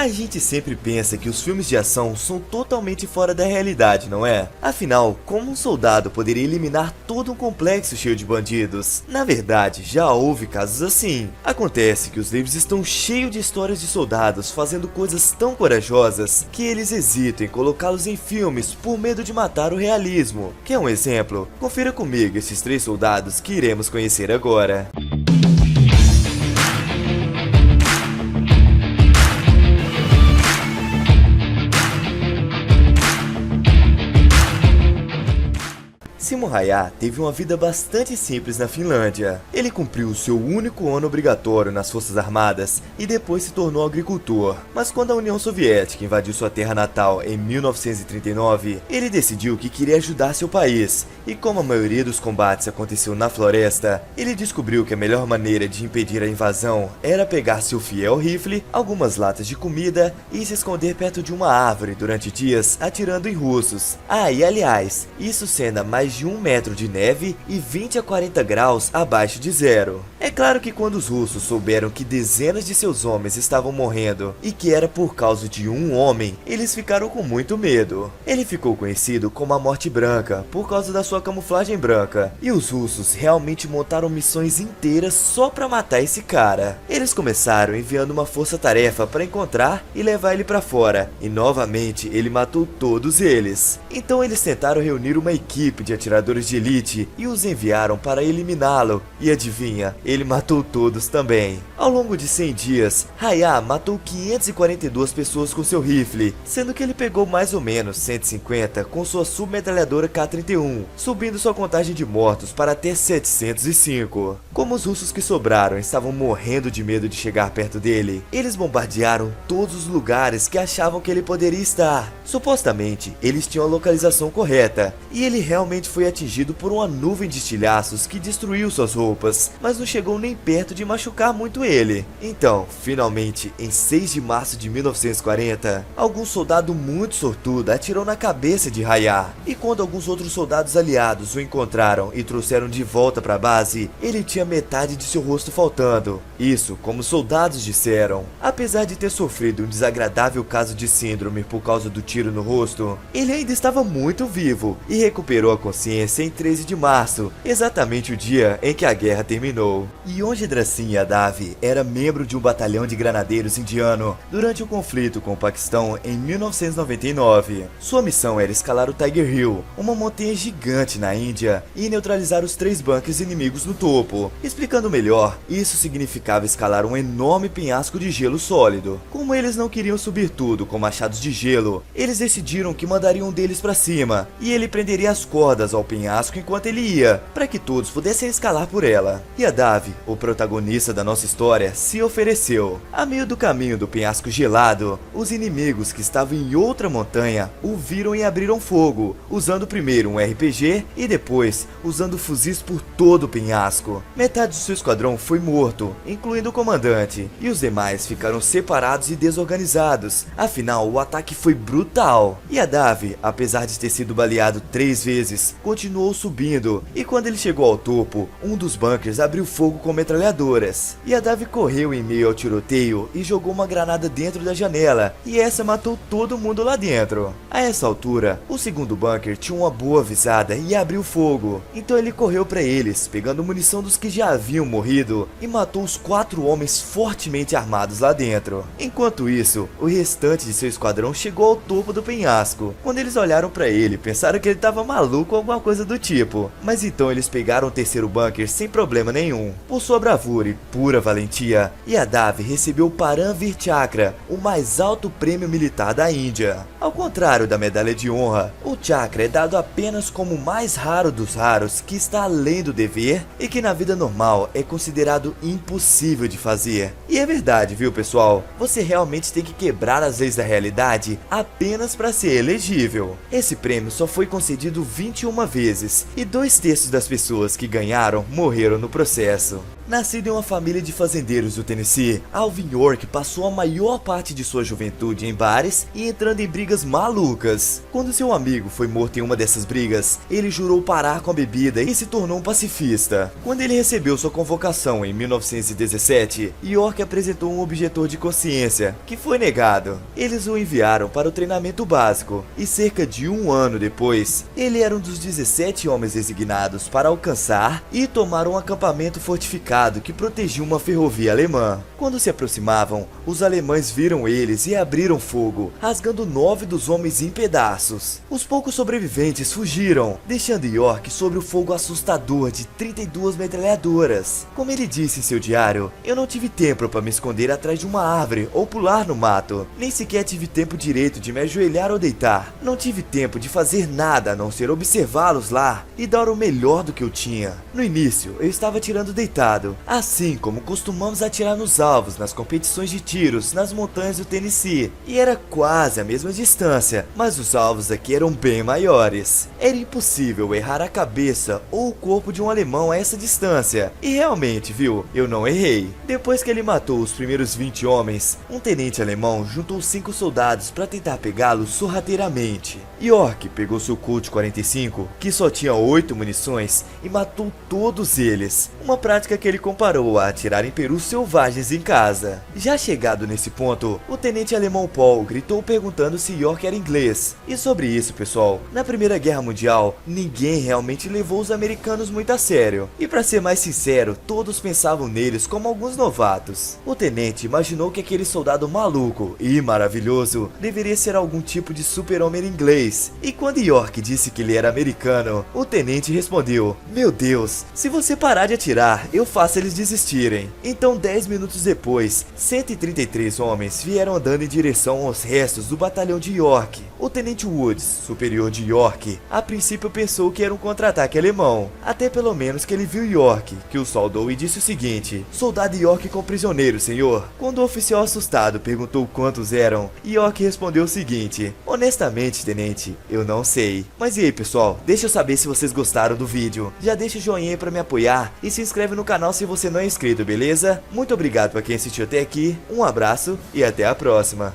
A gente sempre pensa que os filmes de ação são totalmente fora da realidade, não é? Afinal, como um soldado poderia eliminar todo um complexo cheio de bandidos? Na verdade, já houve casos assim. Acontece que os livros estão cheios de histórias de soldados fazendo coisas tão corajosas que eles hesitam em colocá-los em filmes por medo de matar o realismo. Quer um exemplo? Confira comigo esses 3 soldados que iremos conhecer agora. Simo Häyhä teve uma vida bastante simples na Finlândia. Ele cumpriu seu único ano obrigatório nas Forças Armadas e depois se tornou agricultor. Mas quando a União Soviética invadiu sua terra natal em 1939, ele decidiu que queria ajudar seu país. E como a maioria dos combates aconteceu na floresta, ele descobriu que a melhor maneira de impedir a invasão era pegar seu fiel rifle, algumas latas de comida e se esconder perto de uma árvore durante dias atirando em russos. E aliás, isso sendo a mais de 1 metro de neve e 20 a 40 graus abaixo de zero. É claro que quando os russos souberam que dezenas de seus homens estavam morrendo e que era por causa de um homem, eles ficaram com muito medo. Ele ficou conhecido como a Morte Branca por causa da sua camuflagem branca, e os russos realmente montaram missões inteiras só para matar esse cara. Eles começaram enviando uma força-tarefa para encontrar e levar ele para fora, e novamente ele matou todos eles. Então eles tentaram reunir uma equipe de atiradores de elite e os enviaram para eliminá-lo, e adivinha, ele matou todos também. Ao longo de 100 dias, Häyhä matou 542 pessoas com seu rifle, sendo que ele pegou mais ou menos 150 com sua submetralhadora K-31, subindo sua contagem de mortos para até 705. Como os russos que sobraram estavam morrendo de medo de chegar perto dele, eles bombardearam todos os lugares que achavam que ele poderia estar. Supostamente, eles tinham a localização correta, e ele realmente foi atingido por uma nuvem de estilhaços que destruiu suas roupas, mas não chegou nem perto de machucar muito ele. Então, finalmente, em 6 de março de 1940, algum soldado muito sortudo atirou na cabeça de Häyhä, e quando alguns outros soldados aliados o encontraram e trouxeram de volta para a base, ele tinha metade de seu rosto faltando. Isso, como os soldados disseram. Apesar de ter sofrido um desagradável caso de síndrome por causa do tiro no rosto, ele ainda estava muito vivo e recuperou a consciência em 13 de março, exatamente o dia em que a guerra terminou. Yongedra Singh Yadav era membro de um batalhão de granadeiros indiano durante o conflito com o Paquistão em 1999. Sua missão era escalar o Tiger Hill, uma montanha gigante na Índia, e neutralizar os 3 bunkers inimigos no topo. Explicando melhor, isso significava escalar um enorme penhasco de gelo sólido. Como eles não queriam subir tudo com machados de gelo, eles decidiram que mandariam um deles para cima, e ele prenderia as cordas ao penhasco enquanto ele ia, para que todos pudessem escalar por ela. Yadav, o protagonista da nossa história, se ofereceu. A meio do caminho do penhasco gelado, os inimigos que estavam em outra montanha o viram e abriram fogo, usando primeiro um RPG e depois usando fuzis por todo o penhasco. Metade de seu esquadrão foi morto, incluindo o comandante, e os demais ficaram separados e desorganizados. Afinal, o ataque foi brutal. Yadav, apesar de ter sido baleado 3 vezes, continuou subindo, e quando ele chegou ao topo, um dos bunkers abriu fogo com metralhadoras. Yadav correu em meio ao tiroteio e jogou uma granada dentro da janela, e essa matou todo mundo lá dentro. A essa altura, o segundo bunker tinha uma boa visada e abriu fogo, então ele correu para eles, pegando munição dos que já haviam morrido, e matou os 4 homens fortemente armados lá dentro. Enquanto isso, o restante de seu esquadrão chegou ao topo do penhasco. Quando eles olharam para ele, pensaram que ele estava maluco ou alguma coisa do tipo, mas então eles pegaram o terceiro bunker sem problema nenhum. Por sua bravura e pura valentia, Yadav recebeu o Paramvir Chakra, o mais alto prêmio militar da Índia. Ao contrário da medalha de honra, o chakra é dado apenas como o mais raro dos raros que está além do dever e que na vida normal é considerado impossível de fazer. E é verdade, viu pessoal? Você realmente tem que quebrar as leis da realidade apenas para ser elegível. Esse prêmio só foi concedido 21 vezes e 2/3 das pessoas que ganharam morreram no processo. Nascido em uma família de fazendeiros do Tennessee, Alvin York passou a maior parte de sua juventude em bares e entrando em brigas malucas. Quando seu amigo foi morto em uma dessas brigas, ele jurou parar com a bebida e se tornou um pacifista. Quando ele recebeu sua convocação em 1917, York apresentou um objetor de consciência, que foi negado. Eles o enviaram para o treinamento básico, e cerca de um ano depois, ele era um dos 17 homens designados para alcançar e tomar um acampamento fortificado que protegia uma ferrovia alemã. Quando se aproximavam, os alemães viram eles e abriram fogo, rasgando 9 dos homens em pedaços. Os poucos sobreviventes fugiram, deixando York sob o fogo assustador de 32 metralhadoras. Como ele disse em seu diário, eu não tive tempo para me esconder atrás de uma árvore ou pular no mato, nem sequer tive tempo direito de me ajoelhar ou deitar. Não tive tempo de fazer nada a não ser observá-los lá e dar o melhor do que eu tinha. No início, eu estava atirando deitado, assim como costumamos atirar nos alvos nas competições de tiros nas montanhas do Tennessee, e era quase a mesma distância, mas os alvos aqui eram bem maiores. Era impossível errar a cabeça ou o corpo de um alemão a essa distância, e realmente, viu, eu não errei. Depois que ele matou os primeiros 20 homens, um tenente alemão juntou 5 soldados para tentar pegá-los sorrateiramente. York pegou seu Colt 45, que só tinha 8 munições, e matou todos eles, uma prática que ele comparou a atirar em perus selvagens em casa. Já chegado nesse ponto, o tenente alemão Paul gritou perguntando se York era inglês. E sobre isso, pessoal, na Primeira Guerra Mundial, ninguém realmente levou os americanos muito a sério, e para ser mais sincero, todos pensavam neles como alguns novatos. O tenente imaginou que aquele soldado maluco e maravilhoso deveria ser algum tipo de super-homem inglês, e quando York disse que ele era americano, o tenente respondeu: meu Deus, se você parar de atirar, eu faço eles desistirem. Então 10 minutos depois, 133 homens vieram andando em direção aos restos do batalhão de York. O tenente Woods, superior de York, a princípio pensou que era um contra-ataque alemão, até pelo menos que ele viu York, que o saudou e disse o seguinte: soldado York com prisioneiro, senhor. Quando o oficial assustado perguntou quantos eram, York respondeu o seguinte: honestamente, tenente, eu não sei. Mas e aí, pessoal, deixa eu saber se vocês gostaram do vídeo. Já deixa o joinha aí pra me apoiar e se inscreve no canal se você não é inscrito, beleza? Muito obrigado pra quem assistiu até aqui, um abraço e até a próxima.